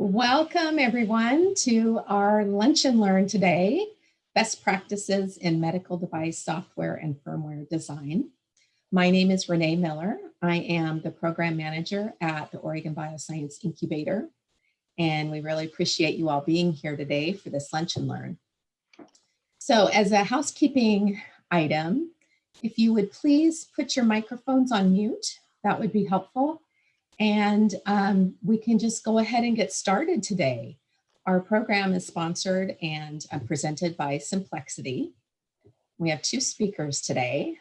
Welcome everyone to our Lunch and Learn today, Best Practices in Medical Device Software and Firmware Design. My name is Renee Miller. I am the Program Manager at the Oregon Bioscience Incubator, and we really appreciate you all being here today for this Lunch and Learn. So as a housekeeping item, if you would please put your microphones on mute, that would be helpful. And we can just go ahead and get started today. Our program is sponsored and presented by Simplexity. We have two speakers today.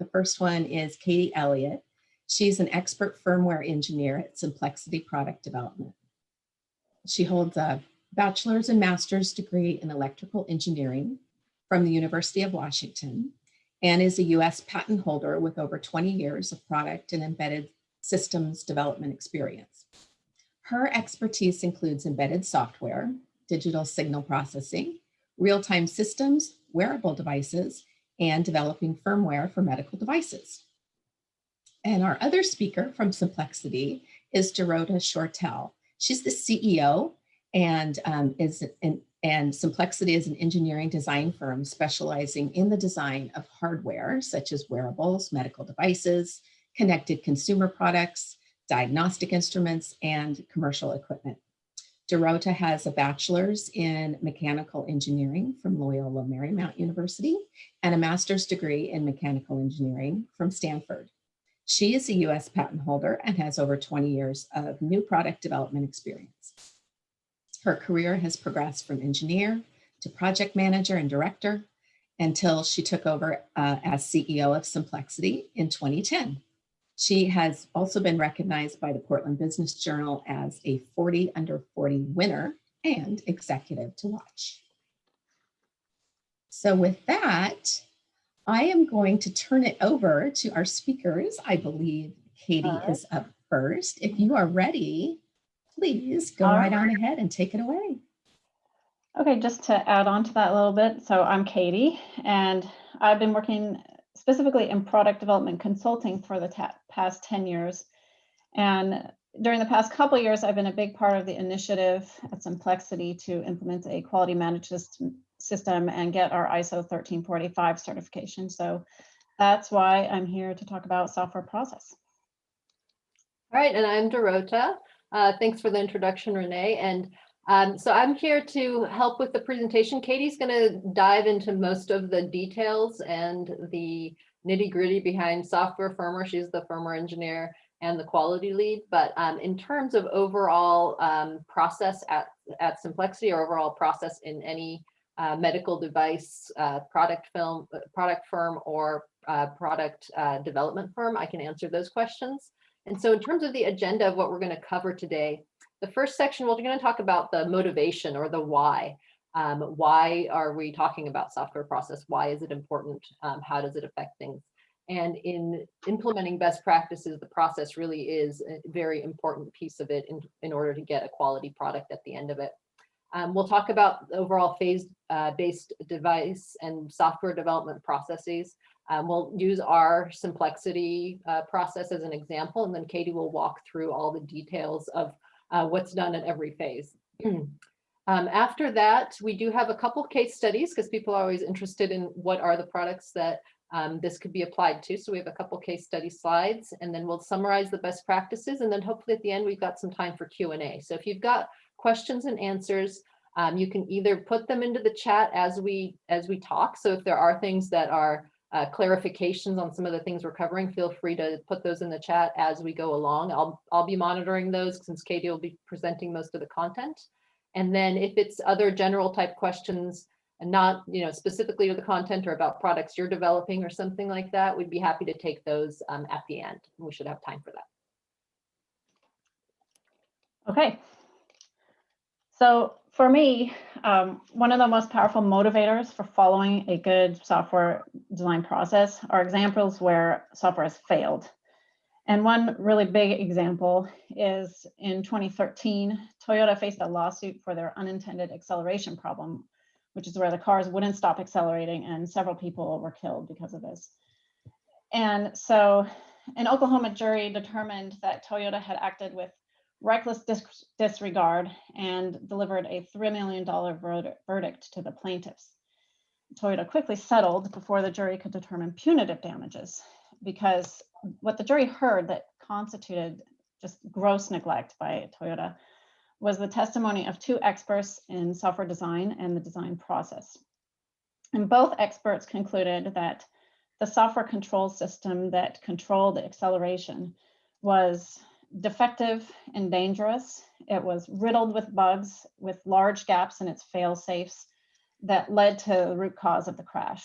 The first one is Katie Elliott. She's an expert firmware engineer at Simplexity Product Development. She holds a bachelor's and master's degree in electrical engineering from the University of Washington and is a US patent holder with over 20 years of product and embedded systems development experience. Her expertise includes embedded software, digital signal processing, real-time systems, wearable devices, and developing firmware for medical devices. And our other speaker from Simplexity is Dorota Shortell. She's the CEO and Simplexity is an engineering design firm specializing in the design of hardware such as wearables, medical devices, connected consumer products, diagnostic instruments, and commercial equipment. Dorota has a bachelor's in mechanical engineering from Loyola Marymount University and a master's degree in mechanical engineering from Stanford. She is a US patent holder and has over 20 years of new product development experience. Her career has progressed from engineer to project manager and director until she took over as CEO of Simplexity in 2010. She has also been recognized by the Portland Business Journal as a 40 under 40 winner and executive to watch. So with that, I am going to turn it over to our speakers. I believe Katie is up first. If you are ready, please go right on ahead and take it away. Okay, just to add on to that a little bit. So I'm Katie, and I've been working specifically in product development consulting for the past 10 years. And during the past couple of years, I've been a big part of the initiative at Simplexity to implement a quality management system and get our ISO 13485 certification. So that's why I'm here to talk about software process. All right, and I'm Dorota. Thanks for the introduction, Renee. And so I'm here to help with the presentation. Katie's going to dive into most of the details and the nitty-gritty behind software firmware. She's the firmware engineer and the quality lead. But in terms of overall process at Simplexity, or overall process in any medical device product firm or product development firm, I can answer those questions. And so in terms of the agenda of what we're going to cover today, the first section, we're going to talk about the motivation or the why. Why are we talking about software process? Why is it important? How does it affect things? And in implementing best practices, the process really is a very important piece of it in order to get a quality product at the end of it. We'll talk about the overall phase-based device and software development processes. We'll use our Simplexity process as an example, and then Katie will walk through all the details of what's done at every phase. After that, we do have a couple case studies because people are always interested in what are the products that this could be applied to. So we have a couple case study slides, and then we'll summarize the best practices. And then hopefully at the end, we've got some time for Q&A. So if you've got questions and answers, you can either put them into the chat as we talk. So if there are things that are clarifications on some of the things we're covering, feel free to put those in the chat as we go along. I'll be monitoring those since Katie will be presenting most of the content. And then if it's other general type questions and not specifically with the content or about products you're developing or something like that, we'd be happy to take those at the end. We should have time for that. Okay. So for me, one of the most powerful motivators for following a good software design process are examples where software has failed. And one really big example is in 2013, Toyota faced a lawsuit for their unintended acceleration problem, which is where the cars wouldn't stop accelerating and several people were killed because of this. And so an Oklahoma jury determined that Toyota had acted with reckless disregard and delivered a $3 million verdict to the plaintiffs. Toyota quickly settled before the jury could determine punitive damages, because what the jury heard that constituted just gross neglect by Toyota was the testimony of 2 experts in software design and the design process. And both experts concluded that the software control system that controlled the acceleration was defective and dangerous. It was riddled with bugs, with large gaps in its fail-safes that led to the root cause of the crash.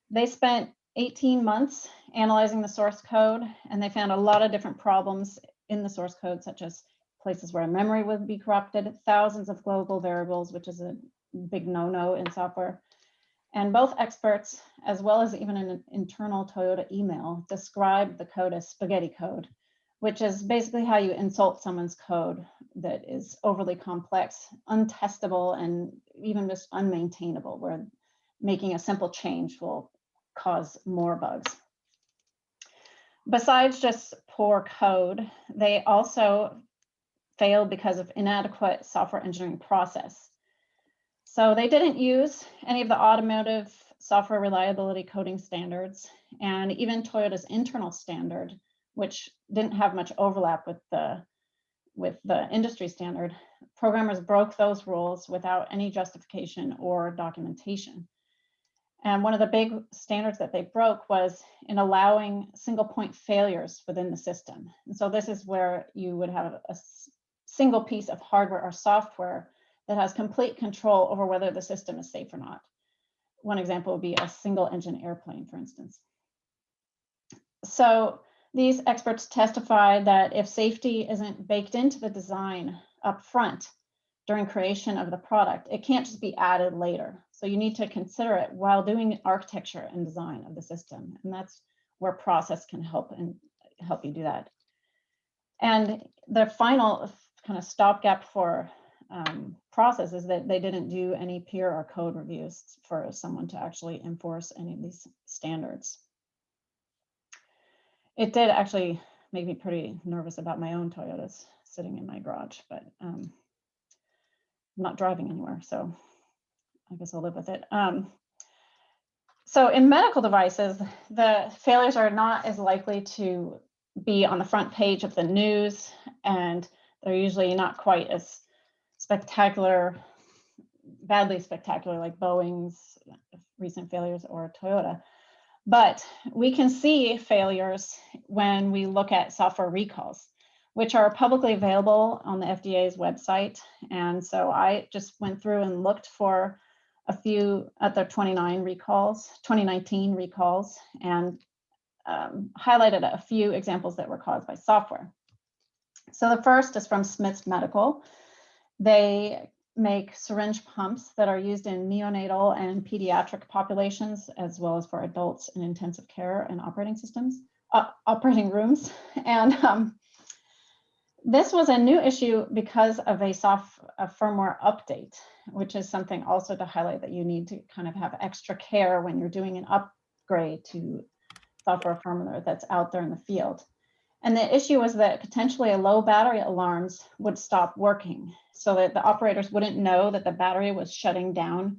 They spent 18 months analyzing the source code, and they found a lot of different problems in the source code, such as places where memory would be corrupted, thousands of global variables, which is a big no-no in software. And both experts, as well as even an internal Toyota email, described the code as spaghetti code, which is basically how you insult someone's code that is overly complex, untestable, and even just unmaintainable, where making a simple change will cause more bugs. Besides just poor code, they also failed because of inadequate software engineering process. So they didn't use any of the automotive software reliability coding standards, and even Toyota's internal standard, which didn't have much overlap with the industry standard. Programmers broke those rules without any justification or documentation. And one of the big standards that they broke was in allowing single point failures within the system. And so this is where you would have a single piece of hardware or software that has complete control over whether the system is safe or not. One example would be a single engine airplane, for instance. So these experts testified that if safety isn't baked into the design up front during creation of the product, it can't just be added later. So you need to consider it while doing architecture and design of the system. And that's where process can help you do that. And the final kind of stopgap for process is that they didn't do any peer or code reviews for someone to actually enforce any of these standards. It did actually make me pretty nervous about my own Toyotas sitting in my garage, but I'm not driving anywhere, so I guess I'll live with it. So in medical devices, the failures are not as likely to be on the front page of the news, and they're usually not quite as spectacular, badly spectacular, like Boeing's recent failures or Toyota. But we can see failures when we look at software recalls, which are publicly available on the FDA's website. And so I just went through and looked for a few at their 2019 recalls, and highlighted a few examples that were caused by software. So the first is from Smiths Medical. They make syringe pumps that are used in neonatal and pediatric populations, as well as for adults in intensive care and operating rooms. And this was a new issue because of a firmware update, which is something also to highlight that you need to kind of have extra care when you're doing an upgrade to software firmware that's out there in the field. And the issue was that potentially low battery alarms would stop working, so that the operators wouldn't know that the battery was shutting down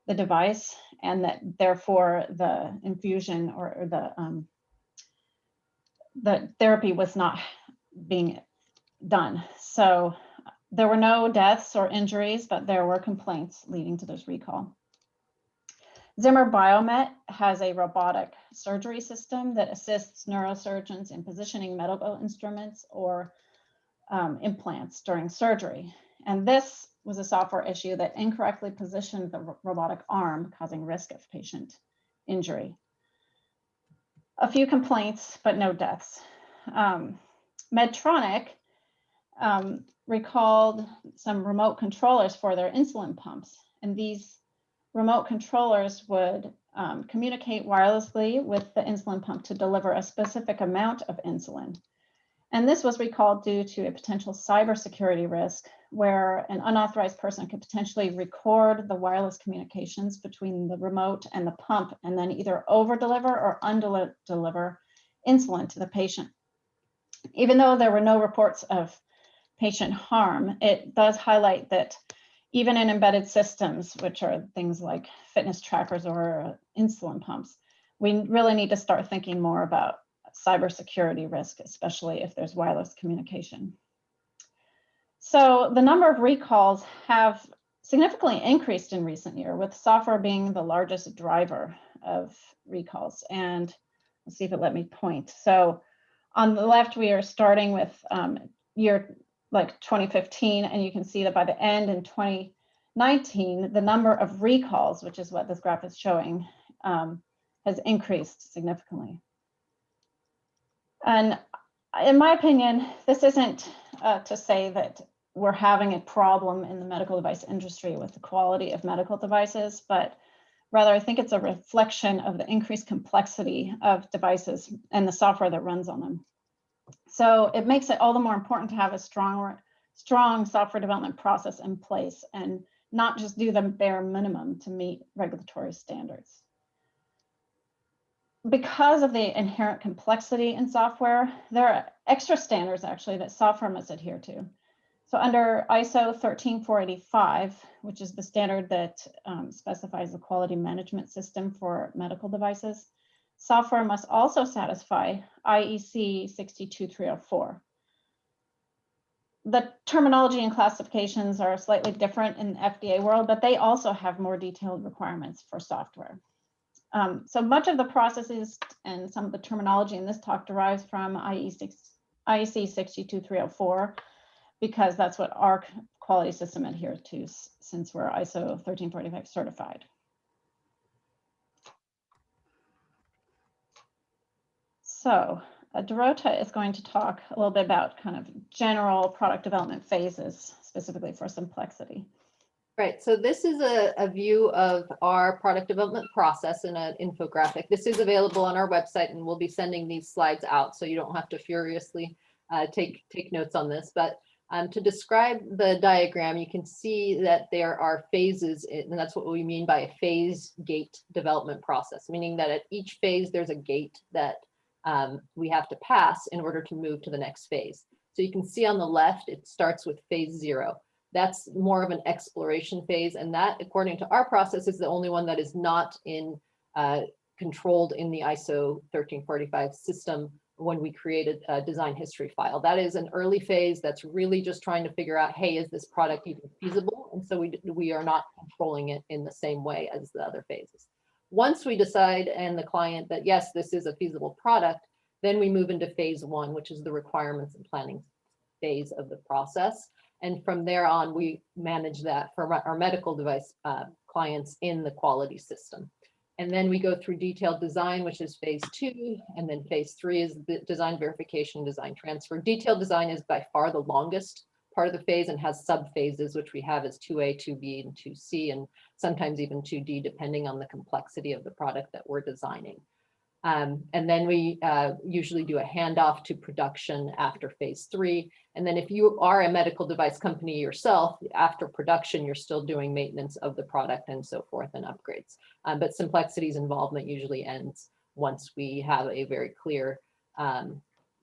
the device, and that therefore the infusion or the therapy was not being done. So there were no deaths or injuries, but there were complaints leading to this recall. Zimmer Biomet has a robotic surgery system that assists neurosurgeons in positioning medical instruments or implants during surgery. And this was a software issue that incorrectly positioned the robotic arm, causing risk of patient injury. A few complaints, but no deaths. Medtronic recalled some remote controllers for their insulin pumps, and these remote controllers would communicate wirelessly with the insulin pump to deliver a specific amount of insulin. And this was recalled due to a potential cybersecurity risk, where an unauthorized person could potentially record the wireless communications between the remote and the pump, and then either over-deliver or under-deliver insulin to the patient. Even though there were no reports of patient harm, it does highlight that even in embedded systems, which are things like fitness trackers or insulin pumps, we really need to start thinking more about cybersecurity risk, especially if there's wireless communication. So the number of recalls have significantly increased in recent years, with software being the largest driver of recalls. And let's see if it let me point. So on the left, we are starting with year like 2015, and you can see that by the end in 2019, the number of recalls, which is what this graph is showing, has increased significantly. And in my opinion, this isn't to say that we're having a problem in the medical device industry with the quality of medical devices, but rather I think it's a reflection of the increased complexity of devices and the software that runs on them. So it makes it all the more important to have a strong software development process in place and not just do the bare minimum to meet regulatory standards. Because of the inherent complexity in software, there are extra standards actually that software must adhere to. So under ISO 13485, which is the standard that specifies the quality management system for medical devices, software must also satisfy IEC 62304. The terminology and classifications are slightly different in the FDA world, but they also have more detailed requirements for software. So much of the processes and some of the terminology in this talk derives from IEC 62304, because that's what our quality system adheres to since we're ISO 13485 certified. So Dorota is going to talk a little bit about kind of general product development phases, specifically for Simplexity. Right, so this is a view of our product development process in an infographic. This is available on our website, and we'll be sending these slides out, so you don't have to furiously take notes on this. But to describe the diagram, you can see that there are phases, and that's what we mean by a phase gate development process, meaning that at each phase there's a gate that we have to pass in order to move to the next phase. So you can see on the left, it starts with phase 0. That's more of an exploration phase, and that, according to our process, is the only one that is not controlled in the ISO 13485 system when we created a design history file. That is an early phase that's really just trying to figure out, hey, is this product even feasible? And so we are not controlling it in the same way as the other phases. Once we decide, and the client, that yes, this is a feasible product, then we move into phase 1, which is the requirements and planning phase of the process. And from there on, we manage that for our medical device clients in the quality system. And then we go through detailed design, which is phase 2. And then phase 3 is the design verification, design transfer. Detailed design is by far the longest part of the phase and has sub phases, which we have as 2A, 2B, and 2C, and sometimes even 2D, depending on the complexity of the product that we're designing. And then we usually do a handoff to production after phase 3. And then if you are a medical device company yourself, after production, you're still doing maintenance of the product and so forth and upgrades. But Simplexity's involvement usually ends once we have a very clear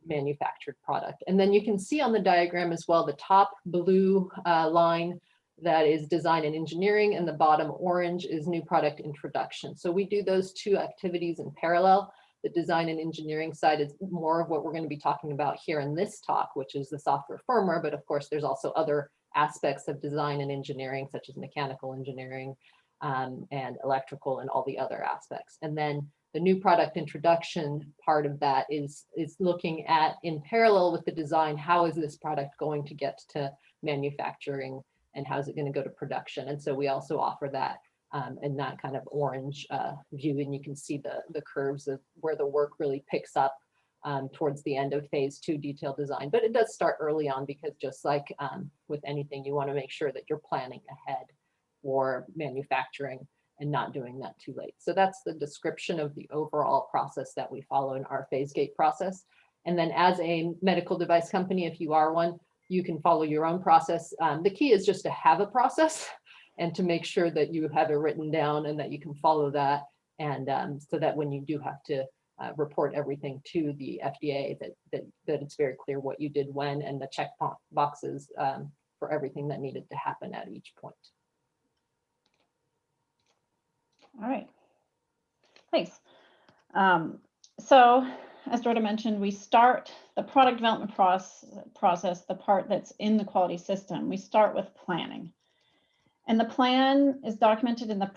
manufactured product. And then you can see on the diagram as well, the top blue line that is design and engineering, and the bottom orange is new product introduction. So we do those two activities in parallel. The design and engineering side is more of what we're going to be talking about here in this talk, which is the software firmware. But of course, there's also other aspects of design and engineering, such as mechanical engineering and electrical and all the other aspects. And then the new product introduction part of that is looking at, in parallel with the design, how is this product going to get to manufacturing and how is it going to go to production? And so we also offer that in that kind of orange view, and you can see the curves of where the work really picks up towards the end of phase 2 detailed design. But it does start early on, because just like with anything, you want to make sure that you're planning ahead for manufacturing and not doing that too late. So that's the description of the overall process that we follow in our phase gate process. And then as a medical device company, if you are one, you can follow your own process. The key is just to have a process and to make sure that you have it written down and that you can follow that. And so that when you do have to report everything to the FDA, that it's very clear what you did when, and the boxes for everything that needed to happen at each point. All right, thanks. So as Dorota mentioned, we start the product development process, the part that's in the quality system. We start with planning. And the plan is documented in the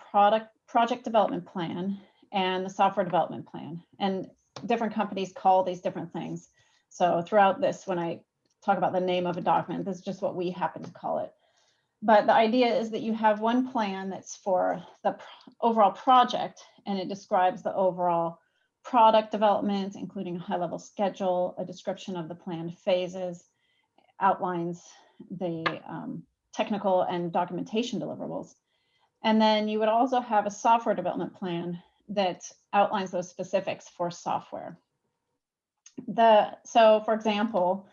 project development plan and the software development plan. And different companies call these different things. So throughout this, when I talk about the name of a document, this is just what we happen to call it. But the idea is that you have one plan that's for the overall project, and it describes the overall product development, including a high-level schedule, a description of the planned phases, outlines the technical and documentation deliverables. And then you would also have a software development plan that outlines those specifics for software. So for example,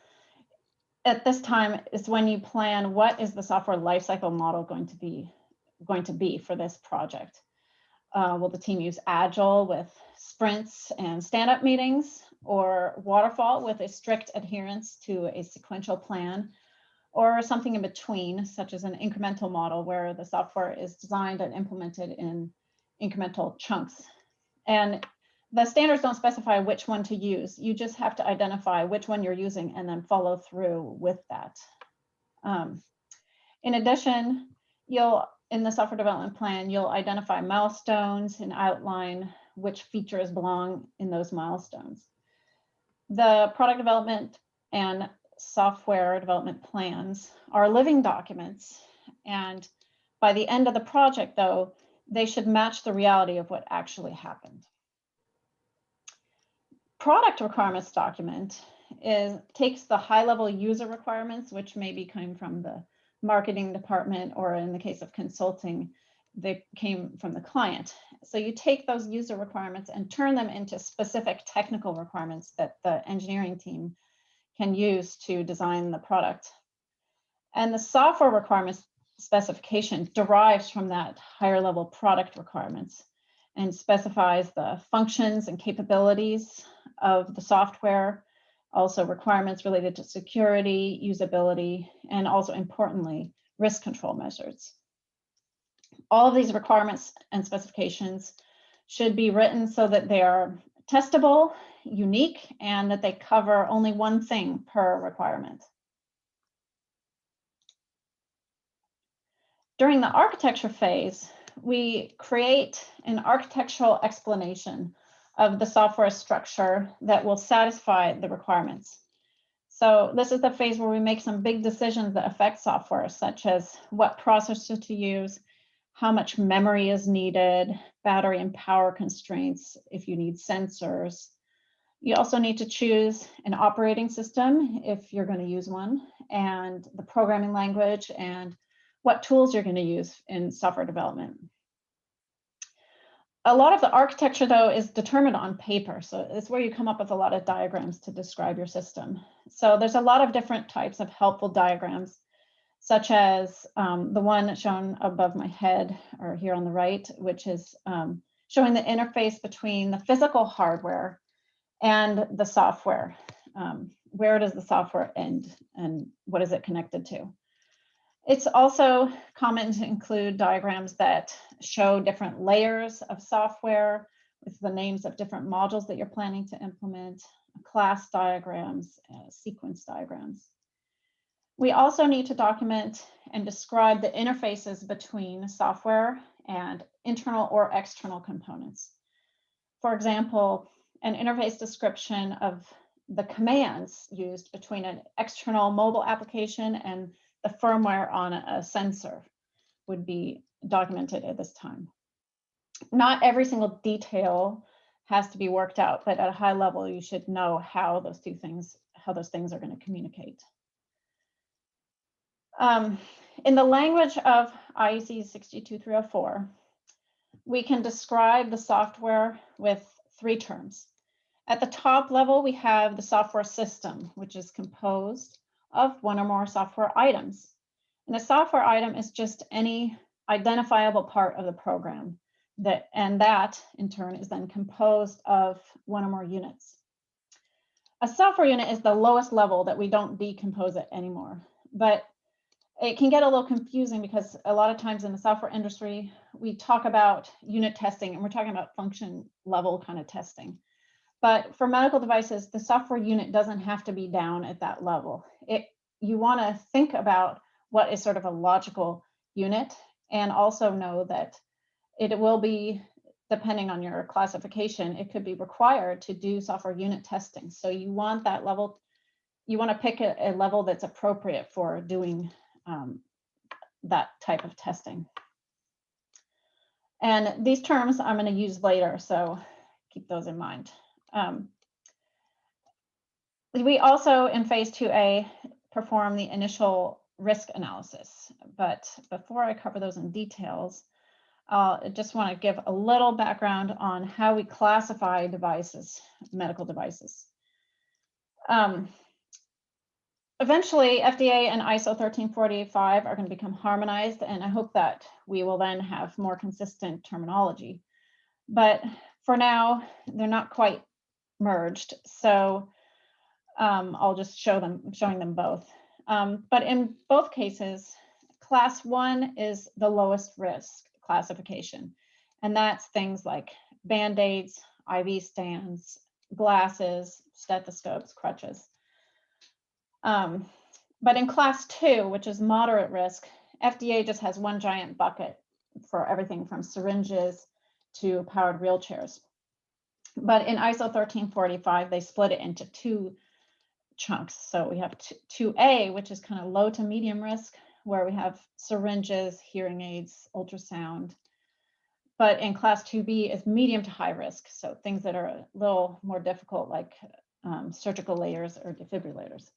at this time is when you plan what is the software lifecycle model going to be for this project. Will the team use Agile with sprints and stand-up meetings, or waterfall with a strict adherence to a sequential plan, or something in between, such as an incremental model where the software is designed and implemented in incremental chunks? And the standards don't specify which one to use. You just have to identify which one you're using and then follow through with that. In addition, in the software development plan, you'll identify milestones and outline which features belong in those milestones. The product development and software development plans are living documents, and by the end of the project, though, they should match the reality of what actually happened. Product requirements document takes the high-level user requirements, which may be coming from the marketing department, or in the case of consulting, they came from the client. So you take those user requirements and turn them into specific technical requirements that the engineering team can use to design the product. And the software requirements specification derives from that higher level product requirements and specifies the functions and capabilities of the software, also requirements related to security, usability, and also importantly, risk control measures. All of these requirements and specifications should be written so that they are testable, unique, and that they cover only one thing per requirement. During the architecture phase, we create an architectural explanation of the software structure that will satisfy the requirements. So this is the phase where we make some big decisions that affect software, such as what processor to use, how much memory is needed, battery and power constraints, if you need sensors. You also need to choose an operating system if you're going to use one, and the programming language, and what tools you're going to use in software development. A lot of the architecture, though, is determined on paper. So it's where you come up with a lot of diagrams to describe your system. So there's a lot of different types of helpful diagrams, such as the one shown above my head or here on the right, which is showing the interface between the physical hardware and the software. Where does the software end and what is it connected to? It's also common to include diagrams that show different layers of software with the names of different modules that you're planning to implement, class diagrams, sequence diagrams. We also need to document and describe the interfaces between software and internal or external components. For example, an interface description of the commands used between an external mobile application and the firmware on a sensor would be documented at this time. Not every single detail has to be worked out, but at a high level, you should know how those things are going to communicate. In the language of IEC 62304, we can describe the software with 3 terms. At the top level, we have the software system, which is composed of one or more software items. And a software item is just any identifiable part of the program, and that in turn is then composed of one or more units. A software unit is the lowest level that we don't decompose it anymore. but it can get a little confusing because a lot of times in the software industry, we talk about unit testing and we're talking about function level kind of testing. But for medical devices, the software unit doesn't have to be down at that level. You want to think about what is sort of a logical unit, and also know that it will be, depending on your classification, it could be required to do software unit testing. So you want that level, you want to pick a level that's appropriate for doing that type of testing. And these terms I'm going to use later, so keep those in mind. We also, in phase 2A, perform the initial risk analysis. But before I cover those in details, I just want to give a little background on how we classify devices, medical devices. Eventually, FDA and ISO 13485 are going to become harmonized, and I hope that we will then have more consistent terminology. But for now, they're not quite merged, so I'll just showing them both. But in both cases, class 1 is the lowest risk classification, and that's things like Band-Aids, IV stands, glasses, stethoscopes, crutches. But in class 2, which is moderate risk, FDA just has one giant bucket for everything from syringes to powered wheelchairs. But in ISO 13485, they split it into 2 chunks. So we have 2A, which is kind of low to medium risk, where we have syringes, hearing aids, ultrasound. But in class 2B is medium to high risk, so things that are a little more difficult, like surgical layers or defibrillators.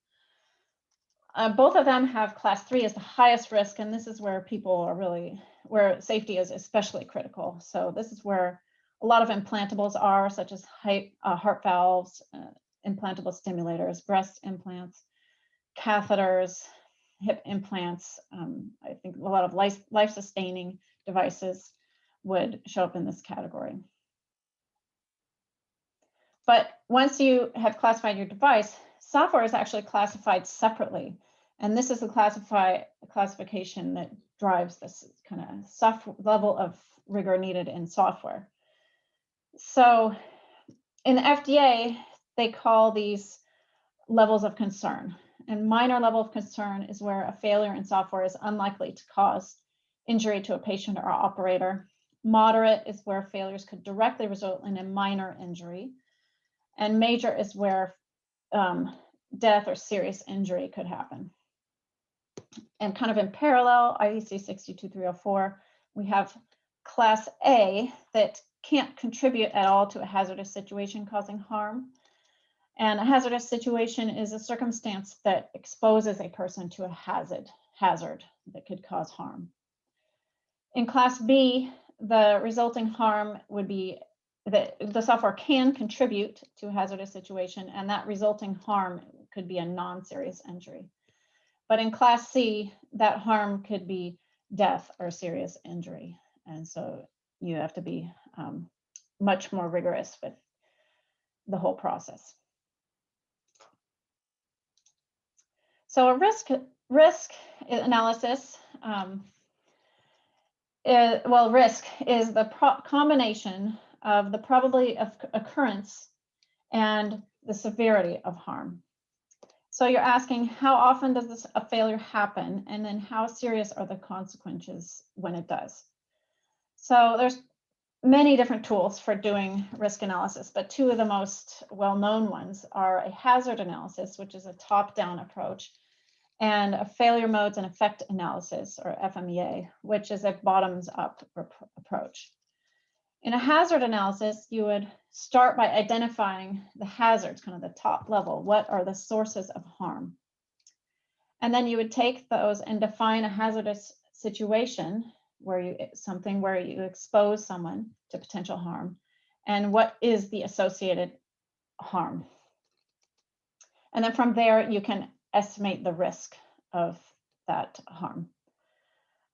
Both of them have class 3 as the highest risk, and this is where people are really, where safety is especially critical. So this is where a lot of implantables are, such as heart valves, implantable stimulators, breast implants, catheters, hip implants. I think a lot of life-sustaining devices would show up in this category. But once you have classified your device, software is actually classified separately. And this is the classification that drives this kind of level of rigor needed in software. So in the FDA, they call these levels of concern. And minor level of concern is where a failure in software is unlikely to cause injury to a patient or operator. Moderate is where failures could directly result in a minor injury. And major is where death or serious injury could happen. And kind of in parallel, IEC 62304, we have class A that can't contribute at all to a hazardous situation causing harm. And a hazardous situation is a circumstance that exposes a person to a hazard that could cause harm. In class B, the resulting harm would be that the software can contribute to a hazardous situation, and that resulting harm could be a non-serious injury. But in class C, that harm could be death or serious injury. And so you have to be much more rigorous with the whole process. So a risk analysis, risk is the combination of the probability of occurrence and the severity of harm. So you're asking, how often does a failure happen, and then how serious are the consequences when it does? So there's many different tools for doing risk analysis, but 2 of the most well-known ones are a hazard analysis, which is a top-down approach, and a failure modes and effect analysis, or FMEA, which is a bottoms-up approach. In a hazard analysis, you would start by identifying the hazards, kind of the top level. What are the sources of harm? And then you would take those and define a hazardous situation where you expose someone to potential harm, and what is the associated harm. And then from there, you can estimate the risk of that harm.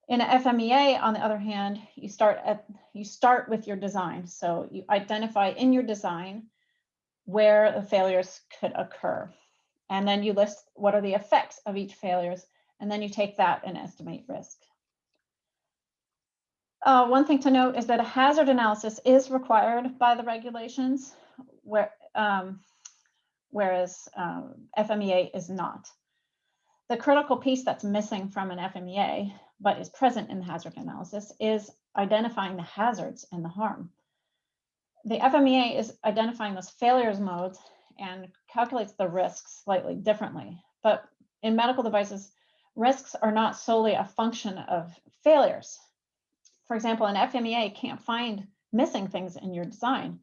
In an FMEA, on the other hand, you start with your design. So you identify in your design where the failures could occur. And then you list what are the effects of each failures And then you take that and estimate risk. One thing to note is that a hazard analysis is required by the regulations, whereas FMEA is not. The critical piece that's missing from an FMEA, but is present in the hazard analysis, is identifying the hazards and the harm. The FMEA is identifying those failures modes and calculates the risks slightly differently. But in medical devices, risks are not solely a function of failures. For example, an FMEA can't find missing things in your design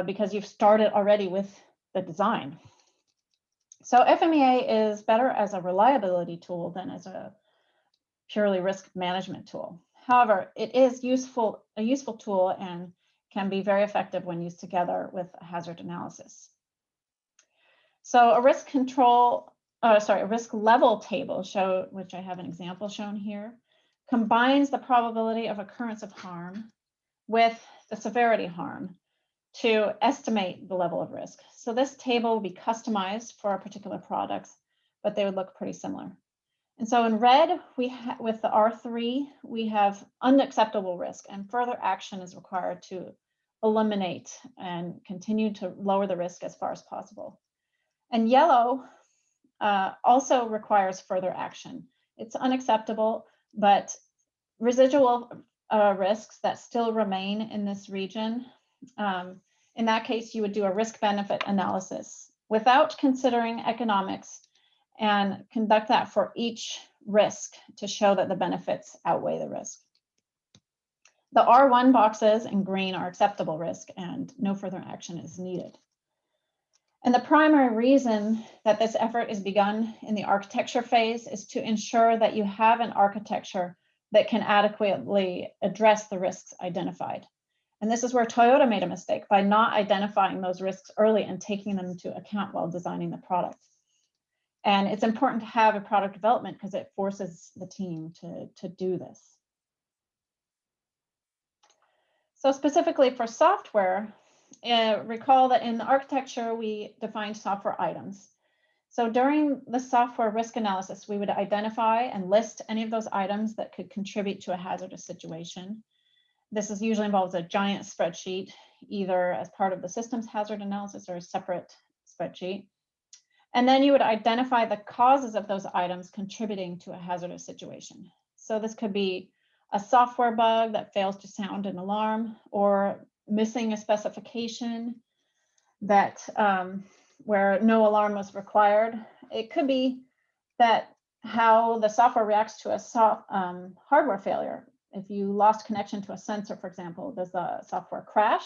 because you've started already with the design. So FMEA is better as a reliability tool than as a purely risk management tool. However, it is a useful tool and can be very effective when used together with a hazard analysis. So a risk level table which I have an example shown here, combines the probability of occurrence of harm with the severity harm to estimate the level of risk. So this table will be customized for our particular products, but they would look pretty similar. And so in red, with the R3, we have unacceptable risk, and further action is required to eliminate and continue to lower the risk as far as possible. And yellow also requires further action. It's unacceptable, but residual risks that still remain in this region, in that case, you would do a risk-benefit analysis without considering economics and conduct that for each risk to show that the benefits outweigh the risk. The R1 boxes in green are acceptable risk and no further action is needed. And the primary reason that this effort is begun in the architecture phase is to ensure that you have an architecture that can adequately address the risks identified. And this is where Toyota made a mistake by not identifying those risks early and taking them into account while designing the product. And it's important to have a product development because it forces the team to do this. So specifically for software, recall that in the architecture, we defined software items. So during the software risk analysis, we would identify and list any of those items that could contribute to a hazardous situation. This usually involves a giant spreadsheet, either as part of the systems hazard analysis or a separate spreadsheet. And then you would identify the causes of those items contributing to a hazardous situation. So this could be a software bug that fails to sound an alarm, or missing a specification that where no alarm was required. It could be that how the software reacts to a hardware failure. If you lost connection to a sensor, for example, does the software crash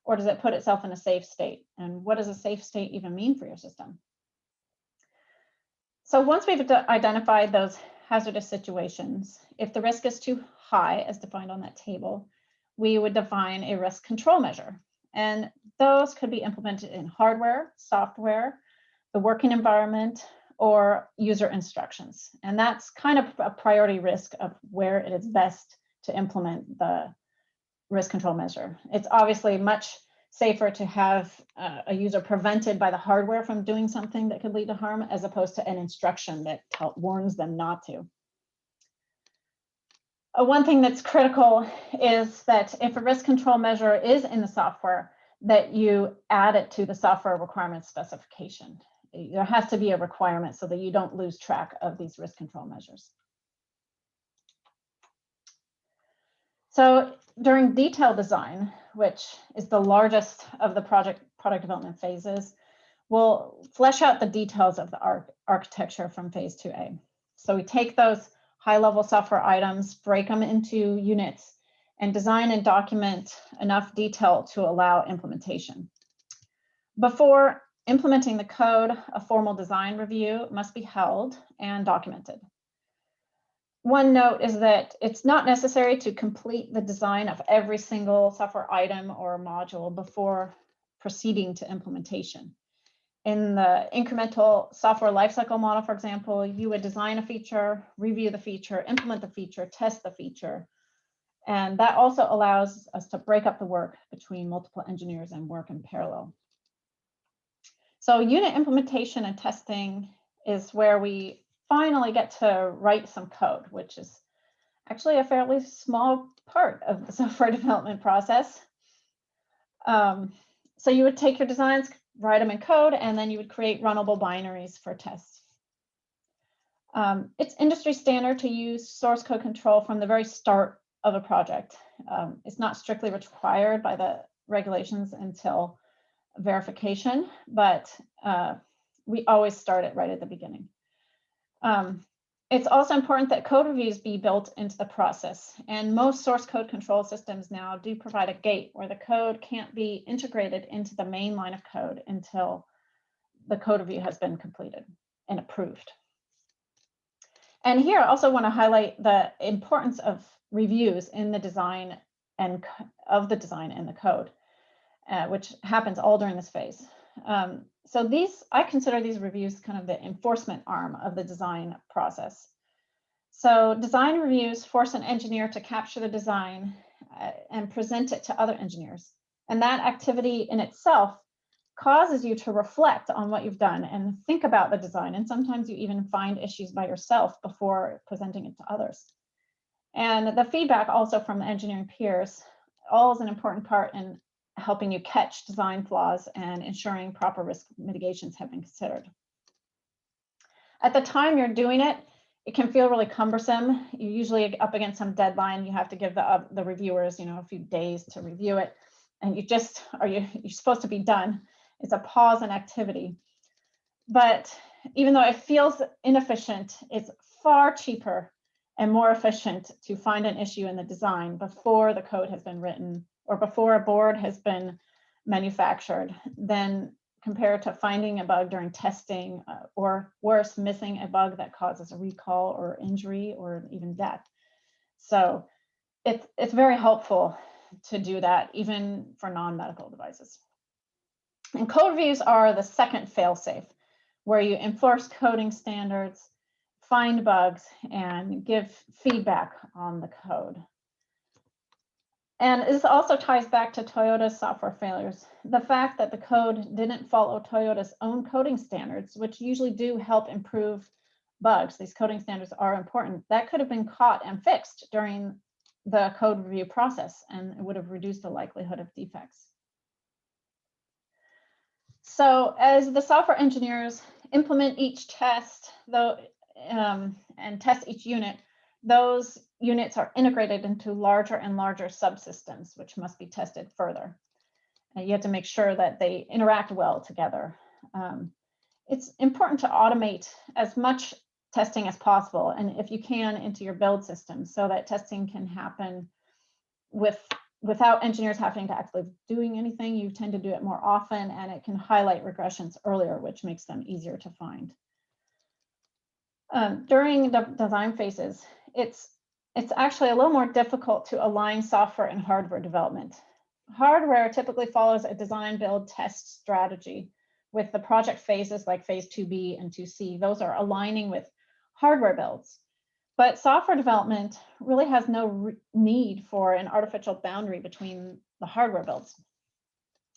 or does it put itself in a safe state? And what does a safe state even mean for your system? So once we've identified those hazardous situations, if the risk is too high, as defined on that table, we would define a risk control measure. And those could be implemented in hardware, software, the working environment, or user instructions. And that's kind of a priority risk of where it is best to implement the risk control measure. It's obviously much safer to have a user prevented by the hardware from doing something that could lead to harm, as opposed to an instruction that warns them not to. One thing that's critical is that if a risk control measure is in the software, that you add it to the software requirements specification. There has to be a requirement so that you don't lose track of these risk control measures. So during detail design, which is the largest of the product development phases, we'll flesh out the details of the architecture from phase 2A. So we take those high-level software items, break them into units, and design and document enough detail to allow implementation. Before implementing the code, a formal design review must be held and documented. One note is that it's not necessary to complete the design of every single software item or module before proceeding to implementation. In the incremental software lifecycle model, for example, you would design a feature, review the feature, implement the feature, test the feature. And that also allows us to break up the work between multiple engineers and work in parallel. So unit implementation and testing is where we finally get to write some code, which is actually a fairly small part of the software development process. So you would take your designs, write them in code, and then you would create runnable binaries for tests. It's industry standard to use source code control from the very start of a project. It's not strictly required by the regulations until verification, but we always start it right at the beginning. It's also important that code reviews be built into the process, and most source code control systems now do provide a gate where the code can't be integrated into the main line of code until the code review has been completed and approved. And here I also want to highlight the importance of reviews in the design and of the design and the code, which happens all during this phase. So I consider these reviews kind of the enforcement arm of the design process. So design reviews force an engineer to capture the design and present it to other engineers. And that activity in itself causes you to reflect on what you've done and think about the design. And sometimes you even find issues by yourself before presenting it to others. And the feedback also from the engineering peers all is an important part in helping you catch design flaws and ensuring proper risk mitigations have been considered. At the time you're doing it, it can feel really cumbersome. You're usually up against some deadline. You have to give the reviewers, a few days to review it, and you're supposed to be done. It's a pause in activity. But even though it feels inefficient, it's far cheaper and more efficient to find an issue in the design before the code has been written or before a board has been manufactured than compared to finding a bug during testing or worse, missing a bug that causes a recall or injury or even death. So it's very helpful to do that even for non-medical devices. And code reviews are the second fail-safe, where you enforce coding standards, find bugs, and give feedback on the code. And this also ties back to Toyota's software failures. The fact that the code didn't follow Toyota's own coding standards, which usually do help improve bugs. These coding standards are important. That could have been caught and fixed during the code review process, and it would have reduced the likelihood of defects. So as the software engineers implement each test and test each unit, those units are integrated into larger and larger subsystems, which must be tested further. And you have to make sure that they interact well together. It's important to automate as much testing as possible, and if you can, into your build system, so that testing can happen without engineers having to actually doing anything. You tend to do it more often, and it can highlight regressions earlier, which makes them easier to find. During the design phases, it's actually a little more difficult to align software and hardware development. Hardware typically follows a design, build, test strategy, with the project phases like phase 2B and 2C. Those are aligning with hardware builds. But software development really has no need for an artificial boundary between the hardware builds.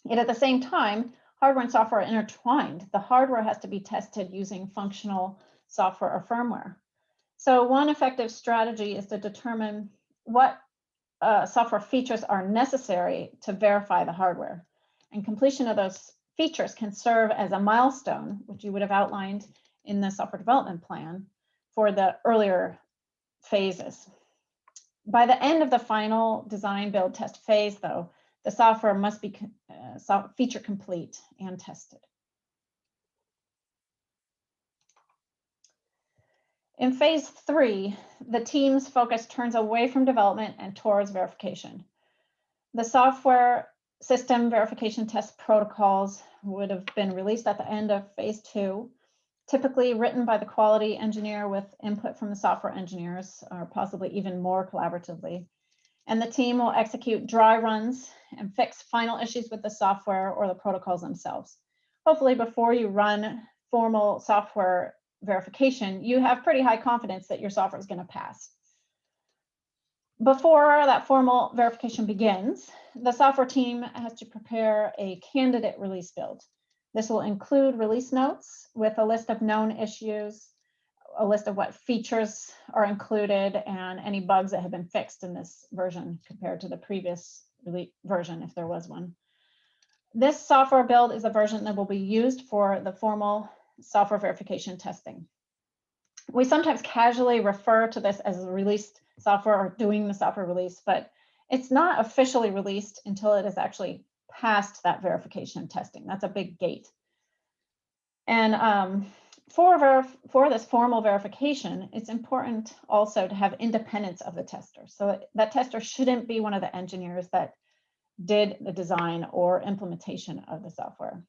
Yet at the same time, hardware and software are intertwined. The hardware has to be tested using functional software or firmware. So one effective strategy is to determine what software features are necessary to verify the hardware. And completion of those features can serve as a milestone, which you would have outlined in the software development plan for the earlier phases. By the end of the final design, build, test phase, though, the software must be feature complete and tested. In phase 3, the team's focus turns away from development and towards verification. The software system verification test protocols would have been released at the end of phase 2, typically written by the quality engineer with input from the software engineers, or possibly even more collaboratively. And the team will execute dry runs and fix final issues with the software or the protocols themselves. Hopefully, before you run formal software verification, you have pretty high confidence that your software is going to pass. Before that formal verification begins, the software team has to prepare a candidate release build. This will include release notes with a list of known issues, a list of what features are included and any bugs that have been fixed in this version compared to the previous version, if there was one. This software build is a version that will be used for the formal software verification testing. We sometimes casually refer to this as a released software or doing the software release, but it's not officially released until it is actually past that verification testing. That's a big gate. And for this formal verification, it's important also to have independence of the tester. So that tester shouldn't be one of the engineers that did the design or implementation of the software.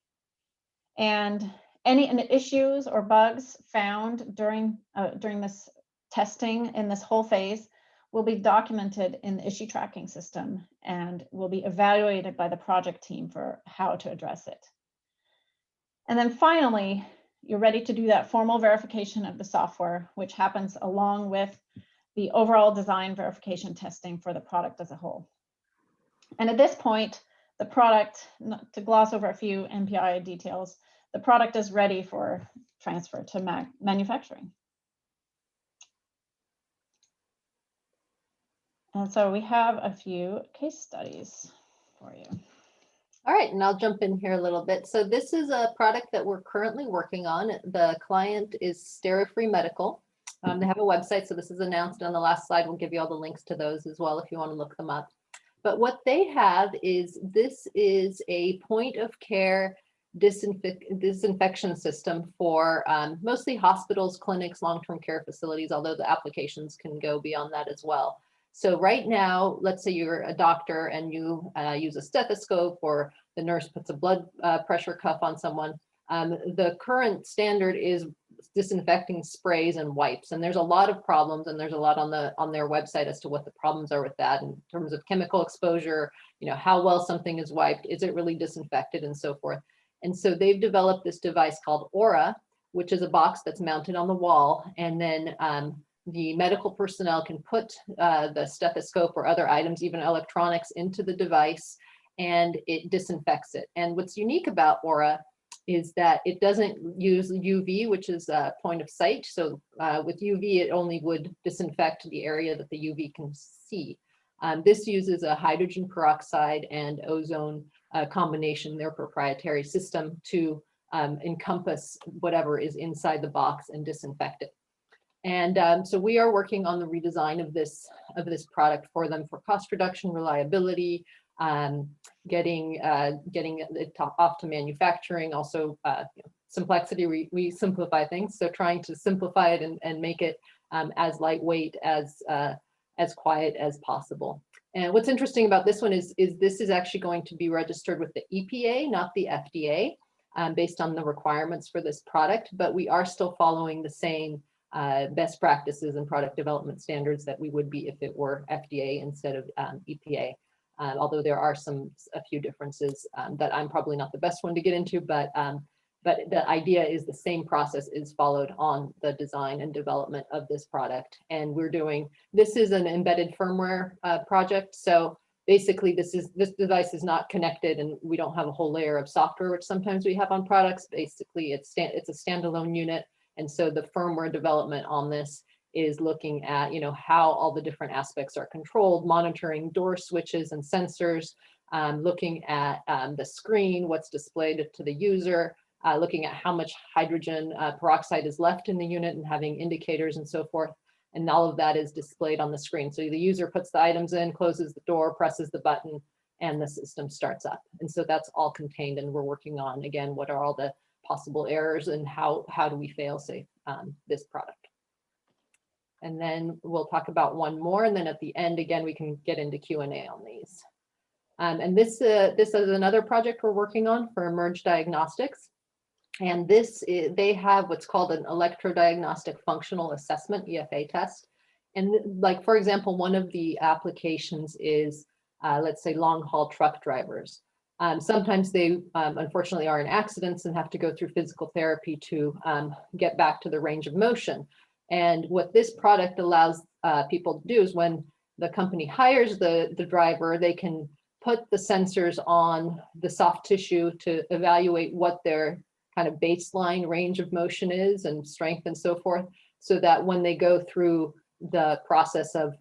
And any issues or bugs found during this testing in this whole phase will be documented in the issue tracking system and will be evaluated by the project team for how to address it. And then finally, you're ready to do that formal verification of the software, which happens along with the overall design verification testing for the product as a whole. And at this point, the product, to gloss over a few MPI details, the product is ready for transfer to manufacturing. And so we have a few case studies for you. All right, and I'll jump in here a little bit. So this is a product that we're currently working on. The client is Stereo-Free Medical. They have a website, so this is announced on the last slide. We'll give you all the links to those as well if you want to look them up. But what they have is, this is a point of care disinfection system for mostly hospitals, clinics, long-term care facilities, although the applications can go beyond that as well. So right now, let's say you're a doctor and you use a stethoscope, or the nurse puts a blood pressure cuff on someone. The current standard is disinfecting sprays and wipes, and there's a lot of problems, and there's a lot on their website as to what the problems are with that in terms of chemical exposure, how well something is wiped, is it really disinfected, and so forth. And so they've developed this device called Aura, which is a box that's mounted on the wall, and then the medical personnel can put the stethoscope or other items, even electronics, into the device, and it disinfects it. And what's unique about Aura is that it doesn't use UV, which is a point of sight. So with UV, it only would disinfect the area that the UV can see. This uses a hydrogen peroxide and ozone combination, their proprietary system, to encompass whatever is inside the box and disinfect it. And so we are working on the redesign of this product for them for cost reduction, reliability, getting it off to manufacturing, also simplicity. We simplify things, so trying to simplify it and make it as lightweight, as quiet as possible. And what's interesting about this one is this is actually going to be registered with the EPA, not the FDA, based on the requirements for this product, but we are still following the same best practices and product development standards that we would be if it were FDA instead of EPA. Although there are a few differences that I'm probably not the best one to get into, but the idea is the same process is followed on the design and development of this product. And this is an embedded firmware project. So basically this device is not connected, and we don't have a whole layer of software, which sometimes we have on products. Basically it's a standalone unit. And so the firmware development on this is looking at, how all the different aspects are controlled, monitoring door switches and sensors, looking at the screen, what's displayed to the user, looking at how much hydrogen peroxide is left in the unit and having indicators and so forth. And all of that is displayed on the screen. So the user puts the items in, closes the door, presses the button, and the system starts up. And so that's all contained, and we're working on, again, what are all the possible errors and how do we fail safe this product. And then we'll talk about one more, and then at the end, again, we can get into Q&A on these. And this is another project we're working on for Emerge Diagnostics. And they have what's called an electrodiagnostic functional assessment, EFA test. And like, for example, one of the applications is, let's say, long haul truck drivers. Sometimes they unfortunately are in accidents and have to go through physical therapy to get back to the range of motion. And what this product allows people to do is, when the company hires the driver, they can put the sensors on the soft tissue to evaluate what their kind of baseline range of motion is and strength and so forth. so that when they go through the process of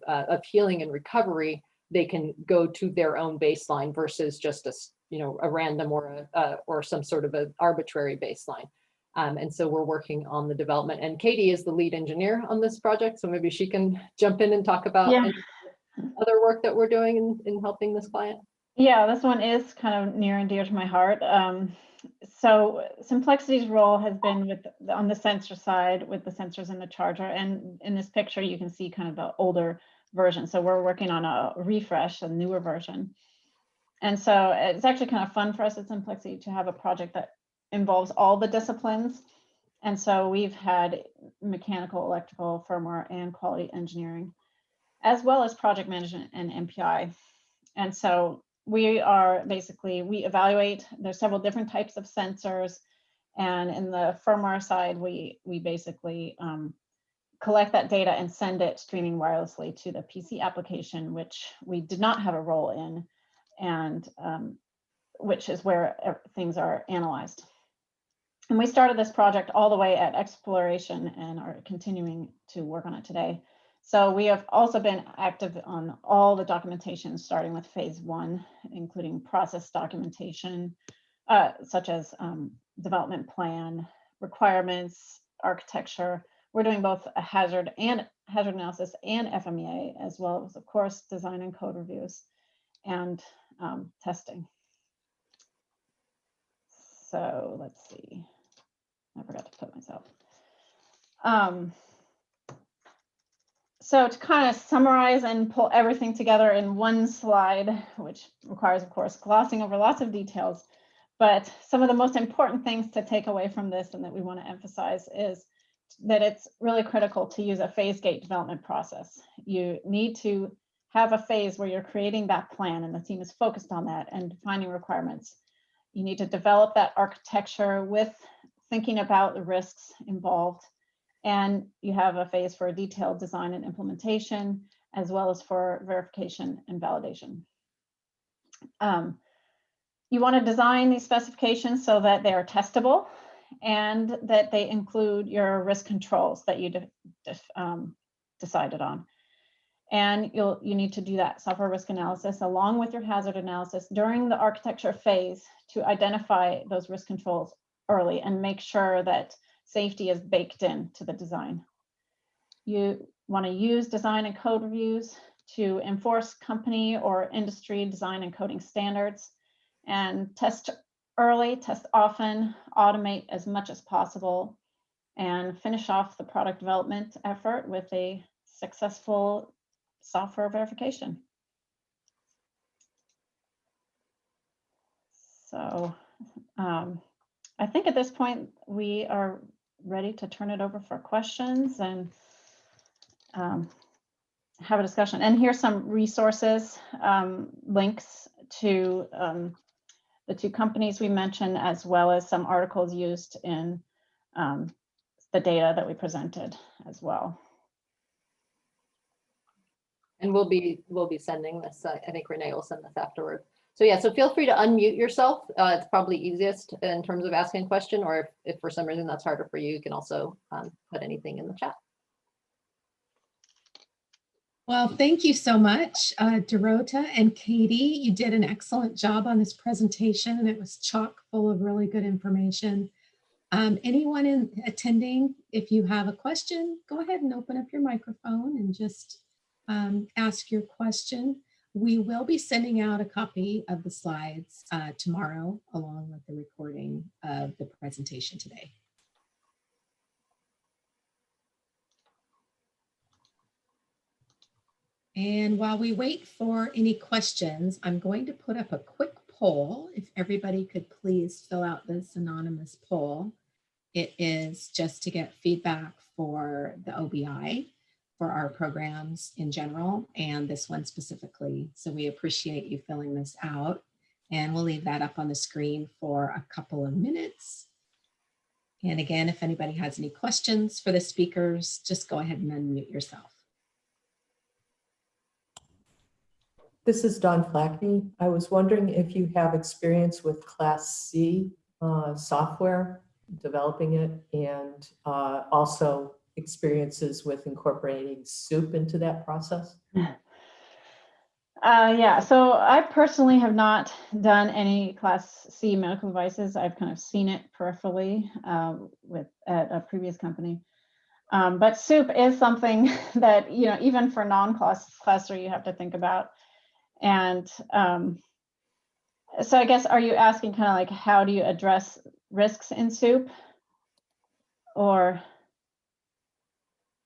healing and recovery, they can go to their own baseline versus just a random or some sort of an arbitrary baseline. And so we're working on the development, and Katie is the lead engineer on this project, so maybe she can jump in and talk about other work that we're doing in helping this client. Yeah, this one is kind of near and dear to my heart. So Simplexity's role has been on the sensor side with the sensors in the charger, and in this picture you can see kind of the older version. So we're working on a refresh, a newer version. And so it's actually kind of fun for us at Simplexity to have a project that involves all the disciplines. And so we've had mechanical, electrical, firmware, and quality engineering, as well as project management and MPI. And so we evaluate, there's several different types of sensors. And in the firmware side, we basically collect that data and send it streaming wirelessly to the PC application, which we did not have a role in, and which is where things are analyzed. And we started this project all the way at exploration and are continuing to work on it today. So we have also been active on all the documentation, starting with phase 1, including process documentation, such as development plan, requirements, architecture. We're doing both a hazard analysis and FMEA, as well as, of course, design and code reviews and testing. So let's see. I forgot to put myself. So to kind of summarize and pull everything together in one slide, which requires, of course, glossing over lots of details, but some of the most important things to take away from this and that we want to emphasize is that it's really critical to use a phase gate development process. You need to have a phase where you're creating that plan, and the team is focused on that and defining requirements. You need to develop that architecture with thinking about the risks involved. And you have a phase for detailed design and implementation, as well as for verification and validation. You want to design these specifications so that they are testable and that they include your risk controls that you decided on. And you need to do that software risk analysis along with your hazard analysis during the architecture phase to identify those risk controls early and make sure that safety is baked into the design. You want to use design and code reviews to enforce company or industry design and coding standards, and test early, test often, automate as much as possible, and finish off the product development effort with a successful software verification. So I think at this point we are ready to turn it over for questions and have a discussion. And here's some resources, links to the 2 companies we mentioned, as well as some articles used in the data that we presented as well. And we'll be sending this. I think Renee will send this afterward. So yeah, so feel free to unmute yourself. It's probably easiest in terms of asking a question, or if for some reason that's harder for you, you can also put anything in the chat. Well, thank you so much, Dorota and Katie. You did an excellent job on this presentation, and it was chock full of really good information. Anyone attending, if you have a question, go ahead and open up your microphone and just ask your question. We will be sending out a copy of the slides tomorrow, along with the recording of the presentation today. And while we wait for any questions, I'm going to put up a quick poll. If everybody could please fill out this anonymous poll. It is just to get feedback for the OBI, for our programs in general, and this one specifically. So we appreciate you filling this out, and we'll leave that up on the screen for a couple of minutes. And again, if anybody has any questions for the speakers, just go ahead and unmute yourself. This is Don Flackney. I was wondering if you have experience with Class C software, developing it, and also experiences with incorporating soup into that process? Yeah, so I personally have not done any Class C medical devices. I've kind of seen it peripherally at a previous company. But soup is something that, even for non-class 3, you have to think about. And so I guess, are you asking kind of like, how do you address risks in soup? Or?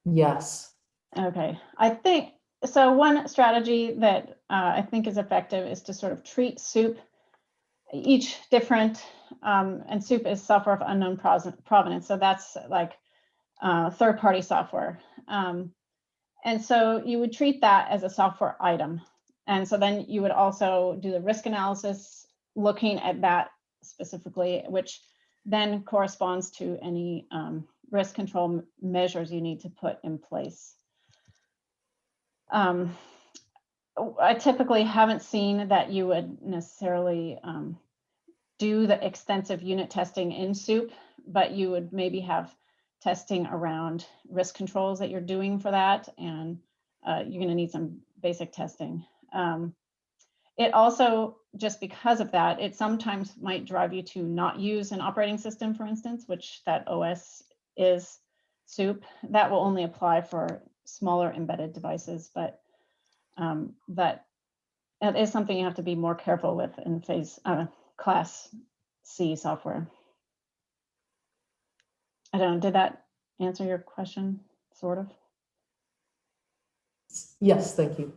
Yes. Okay, I think, so one strategy that I think is effective is to sort of treat soup each different, and soup is software of unknown provenance. So that's like third-party software. And so you would treat that as a software item. And so then you would also do the risk analysis looking at that specifically, which then corresponds to any risk control measures you need to put in place. I typically haven't seen that you would necessarily do the extensive unit testing in soup, but you would maybe have testing around risk controls that you're doing for that, and you're going to need some basic testing. It also, just because of that, it sometimes might drive you to not use an operating system, for instance, which that OS is soup. That will only apply for smaller embedded devices, but that is something you have to be more careful with in Class C software. I don't know, did that answer your question, sort of? Yes, thank you.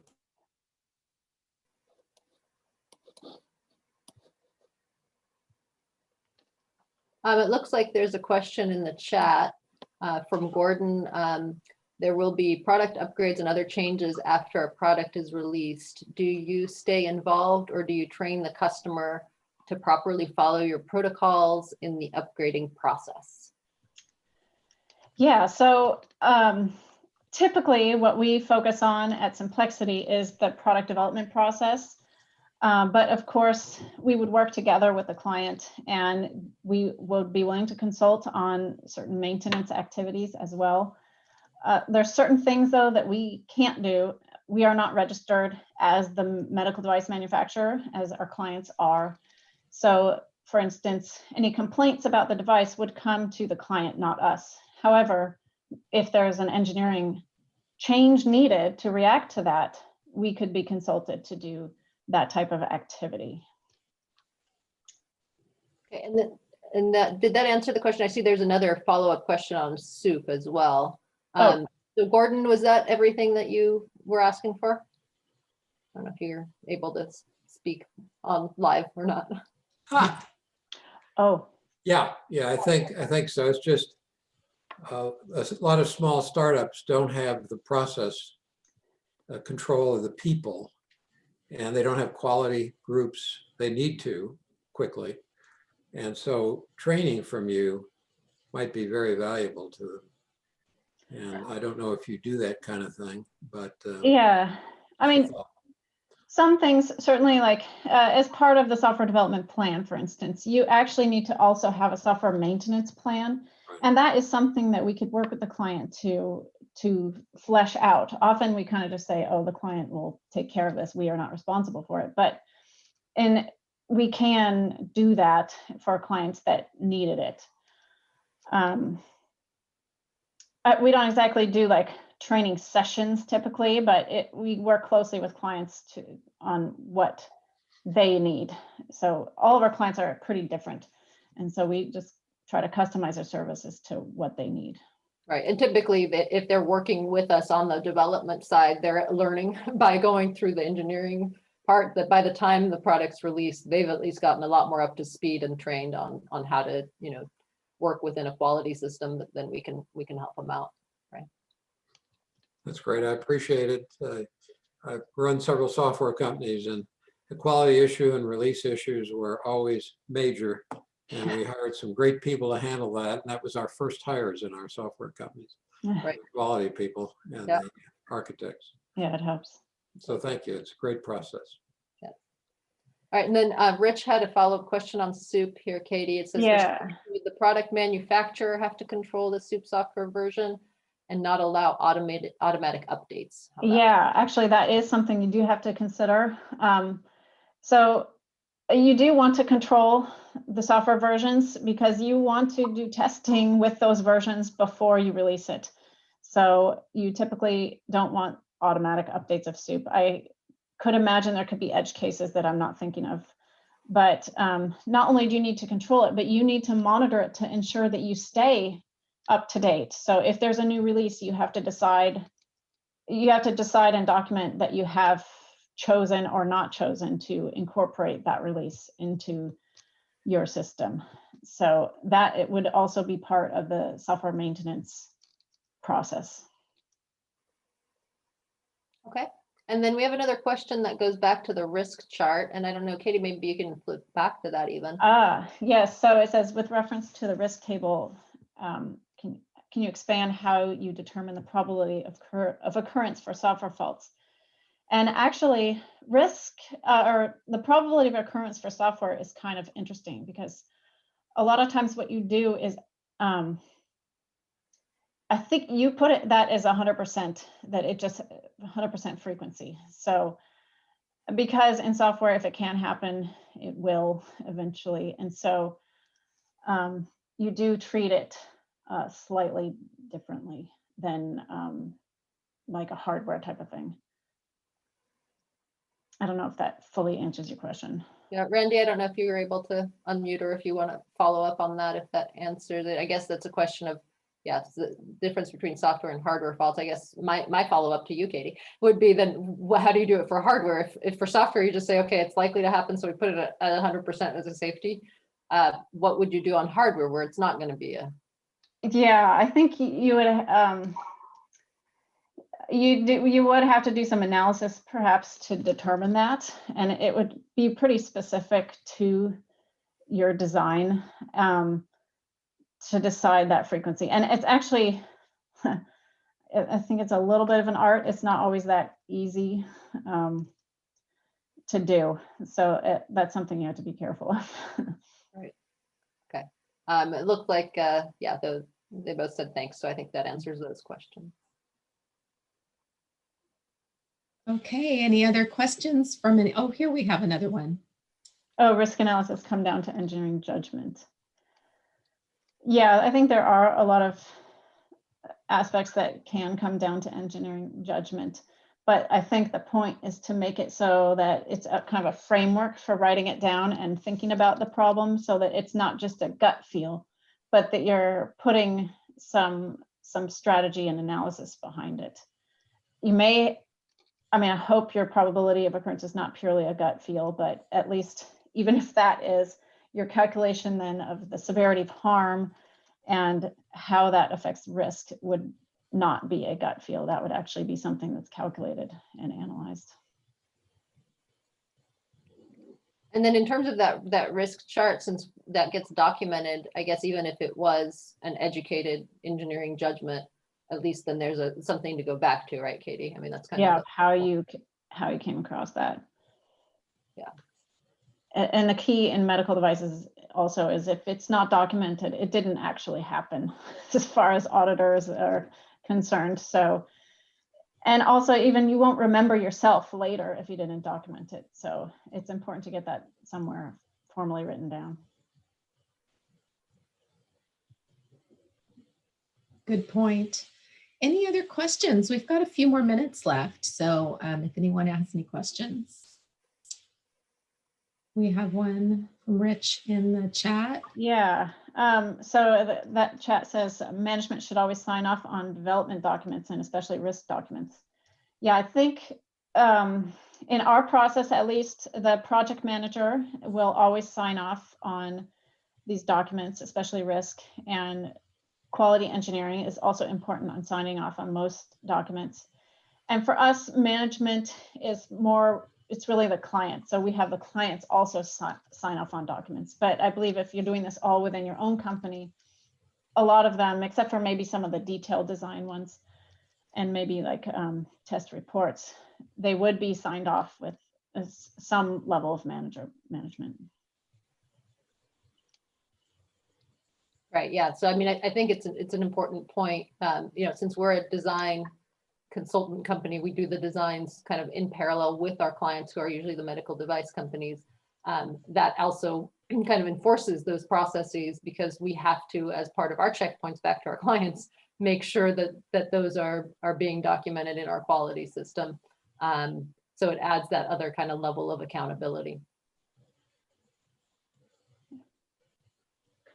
It looks like there's a question in the chat from Gordon. There will be product upgrades and other changes after a product is released. Do you stay involved, or do you train the customer to properly follow your protocols in the upgrading process? Yeah, so typically what we focus on at Simplexity is the product development process. But of course, we would work together with the client, and we would be willing to consult on certain maintenance activities as well. There's certain things, though, that we can't do. We are not registered as the medical device manufacturer, as our clients are. So, for instance, any complaints about the device would come to the client, not us. However, if there's an engineering change needed to react to that, we could be consulted to do that type of activity. Okay, and did that answer the question? I see there's another follow-up question on soup as well. So Gordon, was that everything that you were asking for? I don't know if you're able to speak on live or not. Oh. Yeah, I think so. It's just a lot of small startups don't have the process control of the people, and they don't have quality groups. They need to quickly. And so training from you might be very valuable to them. And I don't know if you do that kind of thing, but yeah, I mean, some things certainly, like as part of the software development plan, for instance, you actually need to also have a software maintenance plan. Right. And that is something that we could work with the client to flesh out. Often we kind of just say, oh, the client will take care of this. We are not responsible for it. And we can do that for clients that needed it. We don't exactly do like training sessions typically, but we work closely with clients on what they need. So all of our clients are pretty different. And so we just try to customize our services to what they need. Right, and typically if they're working with us on the development side, they're learning by going through the engineering part, that by the time the product's released, they've at least gotten a lot more up to speed and trained on how to, work within a quality system. Then we can help them out. Right. that's great. I appreciate it. I've run several software companies, and the quality issue and release issues were always major. And we hired some great people to handle that. And that was our first hires in our software companies. Right. Quality people and Yep. the architects. Yeah, it helps. So thank you. It's a great process. Yeah. All right, and then Rich had a follow-up question on soup here, Katie. It says, Yeah. would the product manufacturer have to control the soup software version? and not allow automatic updates. How about Yeah, actually, that is something you do have to consider. So you do want to control the software versions because you want to do testing with those versions before you release it. So you typically don't want automatic updates of soup. I could imagine there could be edge cases that I'm not thinking of. But not only do you need to control it, but you need to monitor it to ensure that you stay up to date. So if there's a new release, you have to decide and document that you have chosen or not chosen to incorporate that release into your system. So that it would also be part of the software maintenance process. Okay. And then we have another question that goes back to the risk chart. And I don't know, Katie, maybe you can flip back to that even. Yes, so it says with reference to the risk table, can you expand how you determine the probability of occurrence for software faults? And actually risk or the probability of occurrence for software is kind of interesting because a lot of times what you do is, I think you put it that as 100%, that it just 100% frequency. So because in software, if it can happen, it will eventually. And so you do treat it slightly differently than like a hardware type of thing. I don't know if that fully answers your question. Yeah, Randy, I don't know if you were able to unmute or if you want to follow up on that, if that answers it. I guess that's a question of, yeah, it's the difference between software and hardware faults. I guess my follow-up to you, Katie, would be then how do you do it for hardware? If for software, you just say, okay, it's likely to happen, so we put it at 100% as a safety. What would you do on hardware where it's not going to be a? Yeah, I think you would you would have to do some analysis perhaps to determine that, and it would be pretty specific to your design to decide that frequency. And it's actually, I think it's a little bit of an art. It's not always that easy to do. So that's something you have to be careful of. Right. Okay. It looked like, yeah, they both said thanks. So I think that answers those questions. Okay, any other questions from any? Oh, here we have another one. Oh, risk analysis come down to engineering judgment. Yeah, I think there are a lot of aspects that can come down to engineering judgment, but I think the point is to make it so that it's a kind of a framework for writing it down and thinking about the problem so that it's not just a gut feel, but that you're putting some strategy and analysis behind it. You may, I mean, I hope your probability of occurrence is not purely a gut feel, but at least even if that is, your calculation then of the severity of harm and how that affects risk would not be a gut feel. That would actually be something that's calculated and analyzed. And then in terms of that risk chart, since that gets documented, I guess even if it was an educated engineering judgment, at least then there's something to go back to, right, Katie? I mean, that's kind of how you came across that. Yeah. And the key in medical devices also is if it's not documented, it didn't actually happen as far as auditors are concerned. So, and also even you won't remember yourself later if you didn't document it. So it's important to get that somewhere formally written down. Good point. Any other questions? We've got a few more minutes left. So if anyone has any questions. We have one from Rich in the chat. Yeah, so that chat says management should always sign off on development documents and especially risk documents. Yeah, I think in our process, at least, the project manager will always sign off on these documents, especially risk, and quality engineering is also important on signing off on most documents. And for us, management is more, it's really the client. So we have the clients also sign off on documents. But I believe if you're doing this all within your own company, a lot of them, except for maybe some of the detailed design ones, and maybe like test reports, they would be signed off with some level of management. Right, yeah. So I mean, I think it's an important point. Since we're a design consultant company, we do the designs kind of in parallel with our clients, who are usually the medical device companies. That also kind of enforces those processes, because we have to, as part of our checkpoints back to our clients, make sure that those are being documented in our quality system. So it adds that other kind of level of accountability.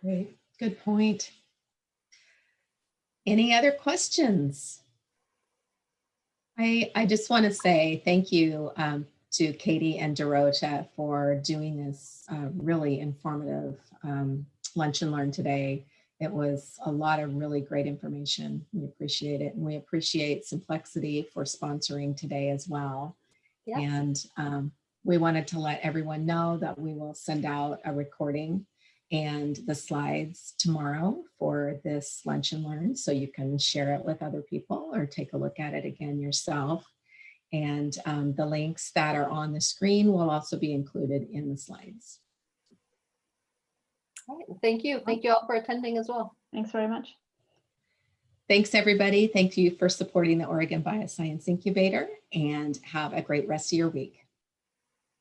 Great, good point. Any other questions? I just want to say thank you to Katie and Dorota for doing this really informative lunch and learn today. It was a lot of really great information. We appreciate it. And we appreciate Simplexity for sponsoring today as well. Yeah. And we wanted to let everyone know that we will send out a recording and the slides tomorrow for this lunch and learn, so you can share it with other people or take a look at it again yourself. And the links that are on the screen will also be included in the slides. All right. Thank you. Thank you all for attending as well. Thanks very much. Thanks, everybody. Thank you for supporting the Oregon Bioscience Incubator, and have a great rest of your week.